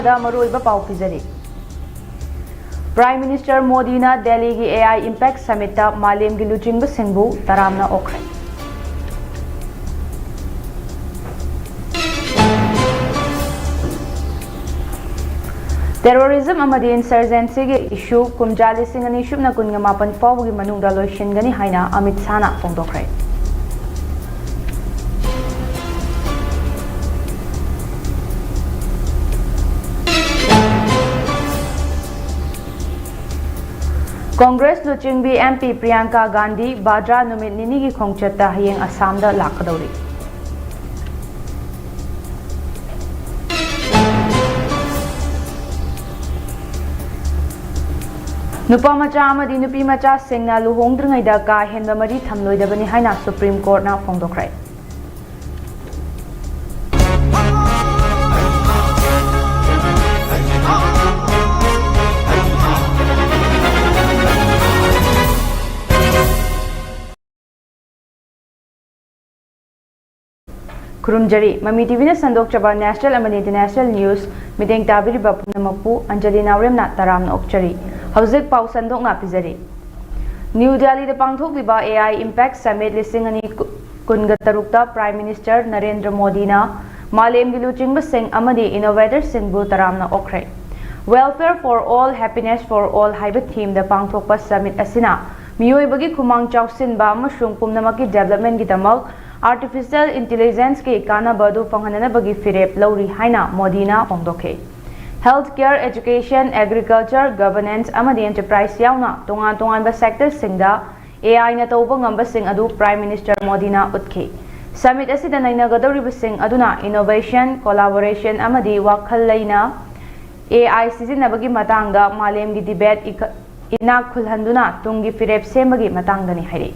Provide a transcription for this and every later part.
अहमबदा मरुइबा पाउ पिजरी prime minister Modi ना दिल्ली की AI इम्पैक्ट समिट ता मालेम की लुचिंग सिंबु तरामना ओखरे terrorism amadi insurgency ge issue kumjali singani shubna kunga mapan fawgi manungda loishingani haina Amit Shah na phongdokre Congress Luchingbi MP Priyanka Gandhi Badra numit nini gi khongchatta hayeng Assam da lakadauri Nupa macha amadi nupi macha singna luhongdringaida ka henba mari thamloidabani haina Supreme Court na phongdokrai Kurumjari Mami TV na sandok chaba national and international news miteng tabiri ba punamapu Anjali NAOREM na taram na okchari Hauzik pau sandok na pizari New Delhi de pangthok liba AI Impact Summit lisingani kunga tarukta Prime Minister Narendra Modi na malem gi luchingba sing amadi innovator singbu taram na okre Welfare for all happiness for all haiba theme da pangthokpa summit asina miyoi bagi khumang chawsin ba amashung pumnamaki development gi tamak Artificial intelligence ke kana badu panghanana bagi firep lauri haina Modina phongdokhe Healthcare, education, agriculture, governance amadi enterprise yauna tongan ba sector singda AI na tawba ngamba sing adu Prime Minister Modina utkhe Summit asida nainagadori sing aduna innovation, collaboration amadi wakhal laina AI sizinabagi matangda malem gi debate ina khulhanduna tungi firep semagi matangdani hairi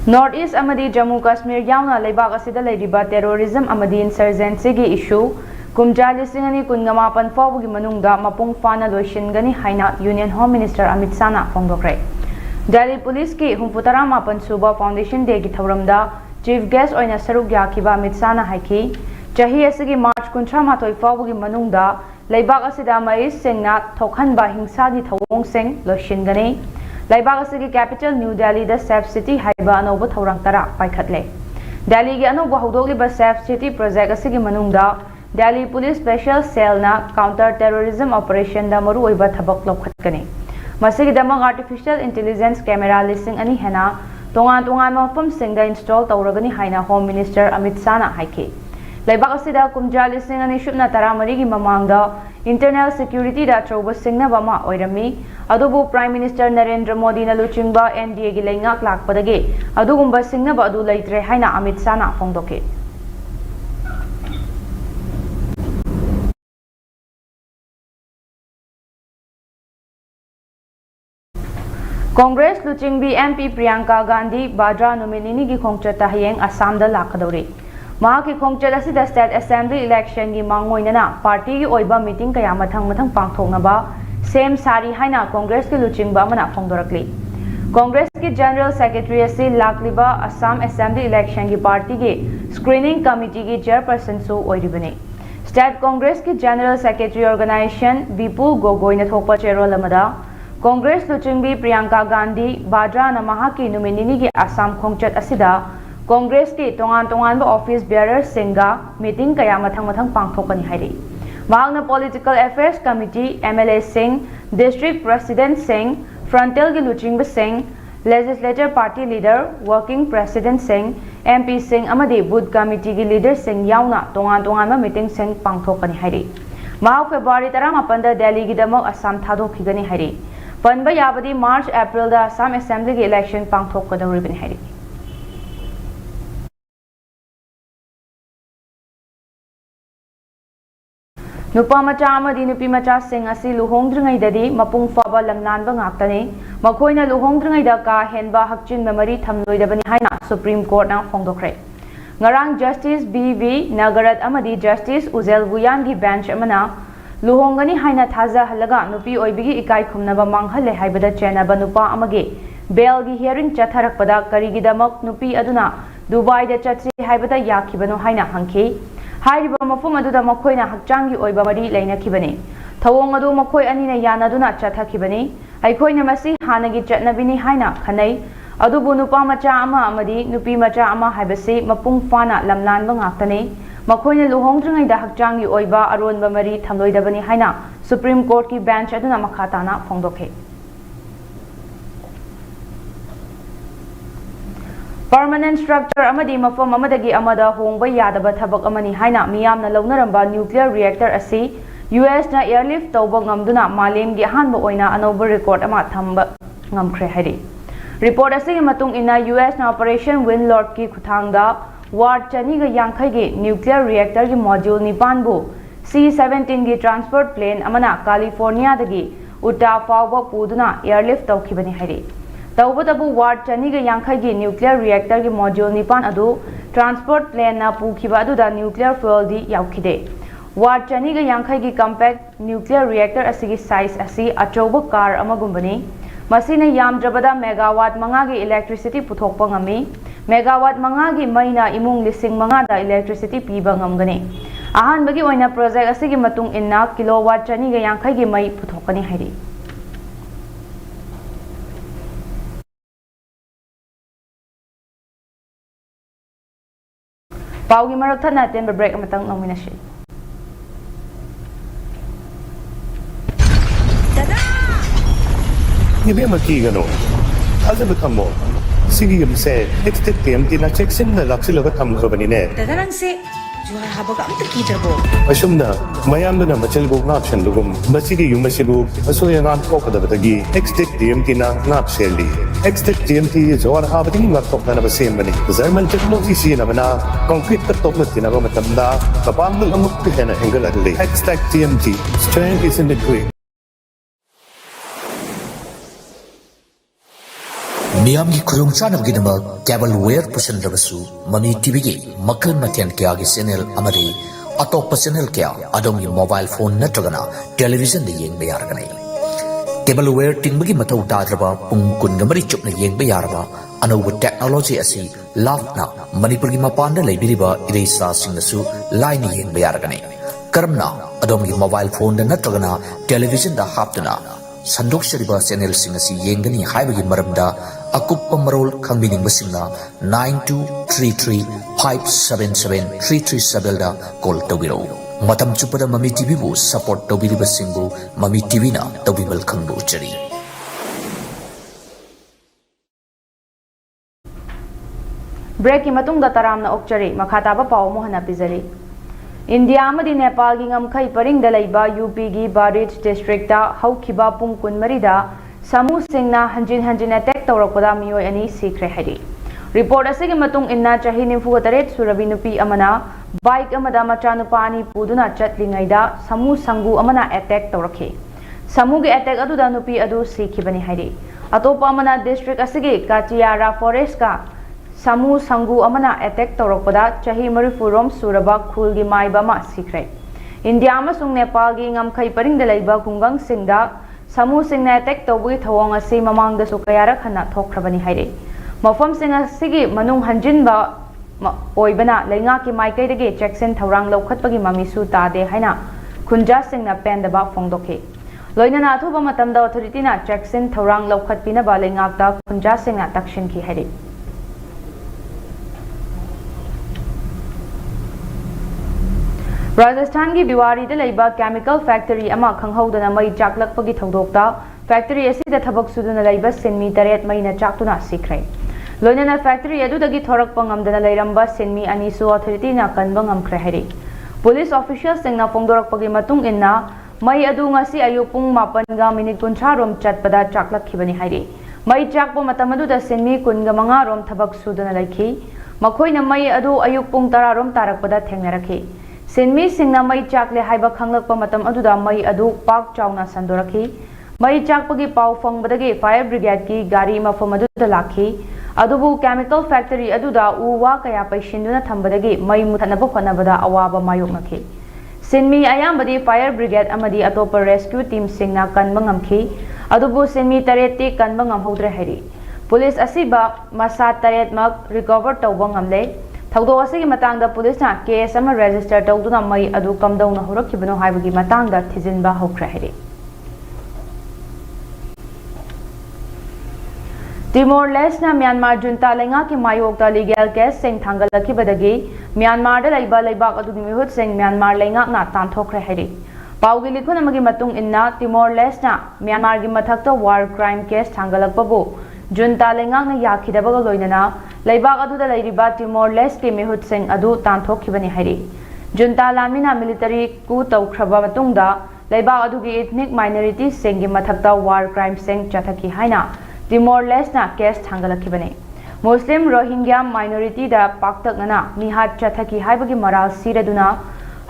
North East amadi Jammu Kashmir yauna leibak asida leiriba terrorism amadi insurgency gi issue kumjali singani kungamapan fawgi manungda mapung fana loishingani haina Union Home Minister Amit Shah na phongdokre Delhi Police ki humputara mapan suba Foundation Day gi thauramda Chief Guest oina saruk yakiba Amit Shah na haiki chahi asigi March 13 fawgi manungda leibak asida mai singna thokhanba hingsa gi thawong sing loishingani Laibak asigi capital New Delhi da Safe City haiba anoba thaurang tara paikhatle Delhi gi anoba hawdogli Safe City project asigi manungda Delhi Police Special Cell na counter terrorism operation da maru oiba thabak lokhatkani masigi damang artificial intelligence camera listing ani hena tongan mafam singda install tawragani haina Home Minister Amit Shah na haike Laibak asida kumja listing ani shubna tara mari gi mamangda internal security da chawba singna bama oirami adubu Prime Minister Narendra Modi na luchingba NDA gi leingak lakpadage adugumba singna ba adu leitre haina Amit Shah na phongdoke Congress luchingbi MP Priyanka Gandhi Badra nominee gi khongchata hayeng Assam da lakadori Mahaki khongchat asida State Assembly election gi mangoinana party gi oiba meeting kaya mathang pangthoknaba Same Sari Haina Congress ki luchingba mana phongdorakli Congress ki General Secretary asi lakliba Assam Assembly election ki party ki screening committee ki chairperson su oiribani State Congress ki General Secretary Organization Vipul Gogoi na thokpa chairol amada Congress luchingbi Priyanka Gandhi Badra na mahaki nominee ki Assam khongchat asida Congress ki tongan ba office bearer singa meeting kaya mathang pangthokani hairi Mahangna Political Affairs Committee, MLA Singh, District President Singh, Frontal gi luchingba Singh, Legislature Party Leader, Working President Singh, MP Singh amadi Booth Committee gi Leader Singh yauna tongan ba meeting Singh pangthokani hairi Mahang February 18 da Delhi gi damok Assam thadokhigani hairi Panba yabadi March April da Assam Assembly gi election pangthokadoribani hairi Nupa macha amadi nupi macha sing asi luhongdringai dadi mapung faba lamlanba ngaktani makhoina luhongdringai da ka henba hakchin memory thamloidabani haina Supreme Court na phongdokre ngarang Justice BV Nagarat amadi Justice Uzel Buyan gi bench amana luhongani haina thaza halaga nupi oibigi ikai khumnaba manghalle haibada chenaba nupa amage bail gi hearing chatharakpada karigidamak nupi aduna दुबईदा चत्सी हाइबदा याखिबनो हाइना हंखि हाइरिबा मफम अदुदा मखोइना हक्चांगी ओइबा मरी लैनखिबने थवोंग अदु मखोइ अनिना यानादुना चथखिबने अइखोइना मसी हानगी चटनबिनी हाइना खनै अदुबु नुपा मचा अमा अमदी नुपी मचा अमा हाइबसे मपुंग फाना लमलानबा ngaktane मखोइना लुहोंद्रिङैदा हक्चांगी ओइबा अरोनबा मरी थमलोइदबनी हाइना सुप्रीम कोर्ट की बेंच अदुना मखाताना फोंदोखे परमानेंट स्ट्रक्चर अमदी मफम अमदगी अमदा होंगबा यादबा थबक अमनी हाइना मियामना लौनरंबा न्यूक्लियर रिएक्टर असि यूएस ना एयरलिफ्ट तौबा ngamduna मालेमगी अहानबा ओइना अनौबा रिकॉर्ड अमा थंबा ngamkhre हाइरि रिपोर्ट असि मतुंग इना यूएस ना ऑपरेशन विंडलॉर्ड की खुथांगदा वार्ड चनीगा यांखैगे न्यूक्लियर रिएक्टर की मॉड्यूल निपानबु C-17 की ट्रांसपोर्ट प्लेन अमना कैलिफोर्निया दगी उटा फावबा पुदुना एयरलिफ्ट तौखिबनी हाइरि तौबदबु वार्ड चनीगा यांखैगे न्यूक्लियर रिएक्टर की मॉड्यूल निपान अदु ट्रांसपोर्ट प्लेन ना पुखिबा अदुदा न्यूक्लियर फ्यूल दी याउखिदे वार्ड चनीगा यांखैगे कॉम्पैक्ट न्यूक्लियर रिएक्टर असिगी साइज असि अचौबा कार अमगुंबनी मसीने यामद्रबदा मेगावाट 5 की इलेक्ट्रिसिटी पुथोकपा ngami मेगावाट 5 की मैना इमुंग लिसिंग 5 दा इलेक्ट्रिसिटी पीबा ngamgani अहानबगी ओइना प्रोजेक्ट असिगी मतुंग इन्ना किलोवाट 250 की मई पुथोकनी हाइरि पाउगी मरक थना टेम्बर ब्रेक अमतंग nomination Ibe makigano. Asa betamo. Sige yumse. Next time tina check sim na laksi laga tham khabani ne. Dadarang se juara habaga amta kidrabo. Asumna mayam na machel go ngap shan lugum. Masigi yumasibu aso yang an ko kada batagi. Next time tina ngap seli. Next time ti juara habadi ngap tok na basem bani. Zaman technology si na bana concrete ka tok na tina ba matamda. Kapam ng amuk ka na angle adli. Next TMT. Strength is in the green. मियाम की खुलुंग चानब की नमक cable where पुशन रबसु mummy TV की मक्खल मथियन क्या की channel अमरी अतोप channel क्या अदोम की mobile phone नत्रगना टेलीविजन दे येंग बेयारगने केबल वेयर टिंग की मतौ ताद्रबा पुंग कुनगमरी चुपना येंग बेयारबा अनौब टेक्नोलॉजी असि लाफना मणिपुर की मपान द लेबिरिबा इरेसा सिंगसु लाइन येंग बेयारगने करमना अदोम की मोबाइल फोन द नत्रगना टेलीविजन द हापतना संदोक शरीबा चैनल सिंगसी येंगनी हाइबगी मरमदा अकुप्पा मरोल खंबिनिंगबसिंगना 9233577337 दा कॉल तौबिरो मतम चुपदा ममी टीवी बु सपोर्ट तौबिरिबसिंगु ममी टीवी ना तौबिबल खंगबु चरी ब्रेक की मतुंग दा तरामना ओक्चरी मखाताबा पाव मोहना पिजरी इंडिया मदी नेपाल की ngमखै परिंग दलैबा यूपी की बारिज डिस्ट्रिक्ट दा हौखिबा पुंग कुनमरी दा समूह सिंगना हंजिन हंजिन अटैक तौरकपदा मियोय अनि सिखरे हाइरि रिपोर्ट असिगी मतुंग इन्ना चाही 93 सुरबी नुपी अमना बाइक अमदा मचानुपा अनि पुदुना चटलिङैदा समूह संगु अमना अटैक तौरखे समूह के अटैक अदुदा नुपी अदु सिखिबनि हाइरि अतोपा अमना डिस्ट्रिक्ट असिगी काचियारा फॉरेस्ट का समूह संगु अमना अटैक तौरकपदा चाही 34 सुरबा खुल की माइबा मा सिखरे इंडिया अमसुंग नेपाल की ngमखै परिंग दलैबा कुंगंग सिंगदा समूह सिंगना अटैक तौबुगी थवोंग असी ममांगदसु कयारक हन्ना थोख्रबनि हाइरे मफम सिंग असिगी मनुंग हंजिनबा ओइबना लैंगा की माइकैदगे चेक्सन थौरांग लौखतपगी ममिसु तादे हाइना खुंजा सिंगना पेंदबा फोंदोखे लोइनना अथुबा मतमदा ऑथोरिटीना चेक्सन थौरांग लौखतपिनबा लैंगाकता खुंजा सिंगना तक्षिनखि हाइरे राजस्थान की बिवारी लेबा केमिकल फैक्ट्री अमा खंगहौदना मई चाकलकपगी थौदोकता फैक्ट्री असिदा थबक सुदुना लेबा सिनमी 3 मईना चाकतुना सिखरे लोइनना फैक्ट्री अदुदगी थोरकपा ngamdana लेरंबा सिनमी अनिसु ऑथोरिटीना कनबा ngamkhre हाइरि पुलिस ऑफिशियल सिंगना फोंदोरकपगी मतुंग इन्ना मई अदु ngasi अयु पुंग 9 मिनिट 50 रोम चटपदा चाकलखिबनि हाइरि मई चाकपो मतम अदुदा सिनमी 15 रोम थबक सुदुना लैखि मखोइना मई अदु अयु पुंग 10 रोम तारकपदा थेंगनरखि सिनमी सिंगना मई चाकले हाइबा खंगलकपा मतम अदुदा मई अदु पाक चाउना संदोरखि मई चाकपगी पाउ फंगबदगे फायर ब्रिगेड की गाड़ी मफम अदुदा लाखि अदुबु केमिकल फैक्ट्री अदुदा उवा कया पैशिंदुना थंबदगे मई मुथनबा होनबदा अवाबा मायोकनखि सिनमी अयामबदी फायर ब्रिगेड अमदी अतोपर रेस्क्यू टीम सिंगना कनबा ngamखि अदुबु सिनमी 3 ती कनबा ngamहौद्रे हाइरि पुलिस असिबा मसा 8 रिकवर तौबा ngamle थौदो असigi matangda पुलिसना केस अमा रजिस्टर तौदुना मई अदु कमदौना होरखिबनो हाइबगी matangda थिजिनबा होख्रा here Timor Leste na Myanmar junta lenga ki mayokta legal case sing thangalaki badagi Myanmar da laiba laibak adu gi mihut sing Myanmar lenga na tanthokre heri paugi likhun amagi matung inna Timor Leste na Myanmar gi mathakta war crime case thangalakpa bu junta lenga na yakhidabaga loinana laibak adu da lairiba Timor Leste ki mihut sing adu tanthokhibani heri junta lamina military ku tawkhraba matungda laibak adu gi ethnic minority sing gi mathakta war crime sing chathaki haina Timor Leste na case thangalakibane Muslim Rohingya minority da paktaknana mihat chathaki haibagi maral siraduna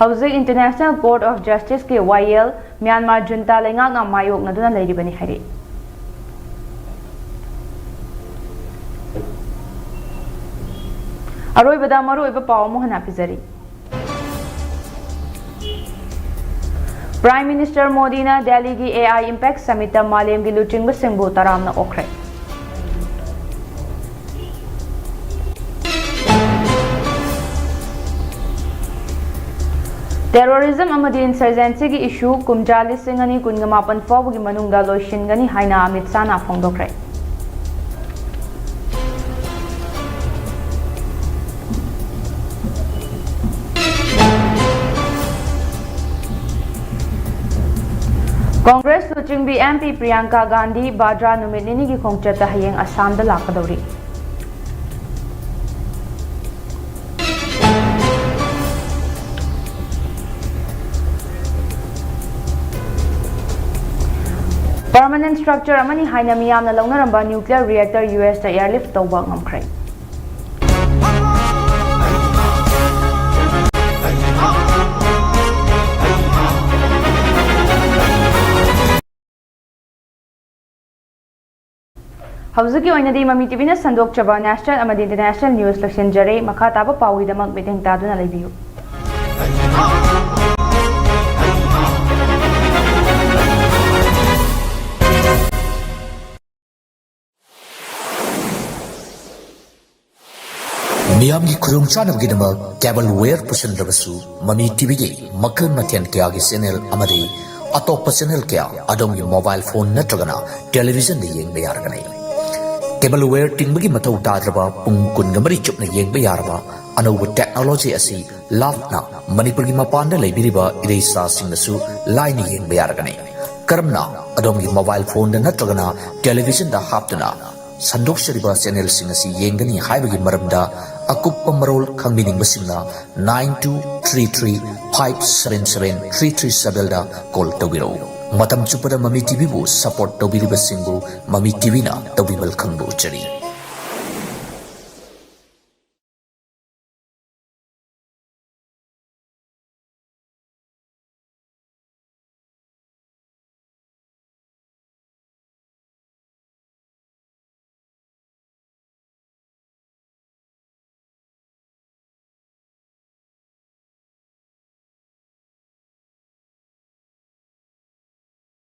hauzi International Court of Justice ke YL Myanmar junta lenga na mayok na duna leiribani hari aroi bada maru iba paw mo hana pizari Prime Minister Modi na Delhi ki AI Impact Summit ta malem gi luchingba singbu taram na okhre Terrorism amadi insurgency ki issue kumjali singani kungamapan fawu gi manungda loishingani haina Amit Sana phongdokre Congress luching bi MP Priyanka Gandhi Badra numit nini gi khongchata hayeng Assam da lakadori Permanent structure amani haina miyamna launaramba nuclear reactor US da airlift tawba ngamkhrai Hauzuki oinadi Mami TV na sandok chaba national amadi international news lakshin jare makha taba pawi damak meeting taduna lebiu Miyamgi khurung chanam gidama cable wire pusan rabasu Mami TV gi makal matyan kya gi channel amadi atokpa channel kya adom gi mobile phone natragana television de yeng bayar ganai cable wire tingbagi matau tadraba pung kun gamari chupna yeng bayarba anauba technology asi lafna manipur gi mapanda leibiriba iresa singnasu line yeng bayar ganai karamna adom gi mobile phone natragana television da haptuna Sandok Shariba channel singasi yengani haibagi maramda akuppa marol khangbining basingna 9233577337 da call tawiro matam chupada Mami TV bu support tawbiri basingbu Mami TV na tawbibal khangbu chari